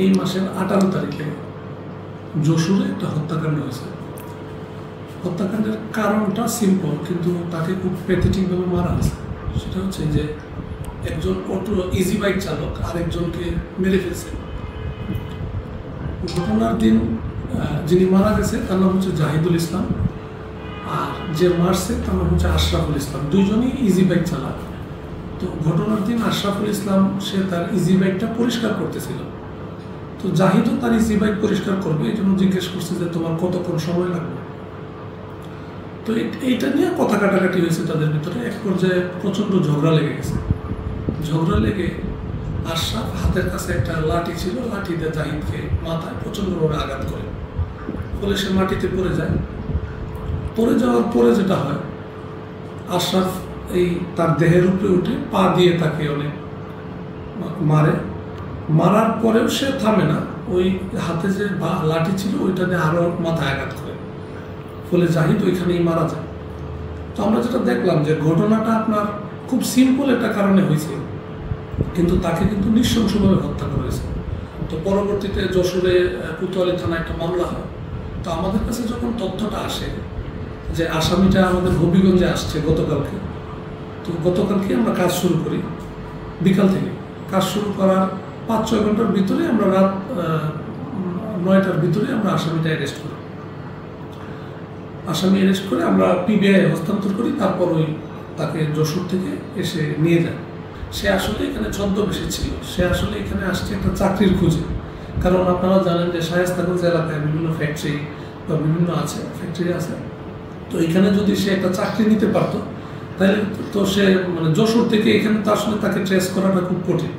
এই মাসের 18 তারিখে যশোরে একটা হত্যাকাণ্ড হয়েছে। হত্যাকাণ্ডের কারণটা সিম্পল, কিন্তু তাকে খুব প্যাথেটিকভাবে মারা হয়েছে। সেটা হচ্ছে যে একজন অটো ইজি বাইক চালক আরেকজনকে মেরে ফেলছে। ঘটনার দিন যিনি মারা গেছে তার নাম হচ্ছে জাহিদুল ইসলাম, আর যে মারছে তার নাম হচ্ছে আশরাফুল ইসলাম। দুইজনই ইজি বাইক চালক। তো ঘটনার দিন আশরাফুল ইসলাম সে তার ইজি বাইকটা পরিষ্কার করতেছিল। তো জাহিদও তার ইজি বাইক পরিষ্কার করবে, এই জন্য জিজ্ঞেস করছে যে তোমার কতক্ষণ সময় লাগবে। তো এইটা নিয়ে কথা কাটাকাটি হয়েছে তাদের ভিতরে। এক পর্যায়ে প্রচণ্ড ঝগড়া লেগে গেছে। ঝগড়া লেগে আশরাফ হাতের কাছে একটা লাঠি ছিল, লাঠি দিয়ে জাহিদকে মাথায় প্রচণ্ডভাবে আঘাত করে, ফলে সে মাটিতে পড়ে যায়। পড়ে যাওয়ার পরে যেটা হয়, আশরাফ এই তার দেহের উপরে উঠে পা দিয়ে তাকে অনেক মারে। মারার পরেও সে থামে না, ওই হাতে যে লাঠি ছিল ওইটা দিয়ে আরও মাথায় আঘাত করে, ফলে জাহিদ ওইখানেই মারা যায়। তো আমরা যেটা দেখলাম যে ঘটনাটা আপনার খুব সিম্পল একটা কারণে হয়েছে, কিন্তু তাকে কিন্তু নৃশংসভাবে হত্যা করা হয়েছে। তো পরবর্তীতে যশোরে কোতোয়ালি থানায় একটা মামলা হয়। তো আমাদের কাছে যখন তথ্যটা আসে যে আসামিটা আমাদের হবিগঞ্জে আসছে গতকালকে, তো গতকালকে আমরা কাজ শুরু করি। বিকাল থেকে কাজ শুরু করার 5-6 ঘন্টার ভিতরে আমরা রাত 9টার ভিতরে আমরা আসামিটা অ্যারেস্ট করি। আসামি অ্যারেস্ট করে আমরা পিবিআই হস্তান্তর করি। তারপর ওই তাকে যশোর থেকে এসে নিয়ে যায়। সে আসলে এখানে ছদ্মবেশে ছিল। সে আসলে এখানে আসছে একটা চাকরির খোঁজে। কারণ আপনারা জানেন যে শায়েস্তাগঞ্জ এলাকায় বিভিন্ন ফ্যাক্টরি বা বিভিন্ন ফ্যাক্টরি আছে। তো এখানে যদি সে একটা চাকরি নিতে পারতো, তাহলে তো সে যশোর থেকে এখানে তো আসলে তাকে ট্রেস করাটা খুব কঠিন।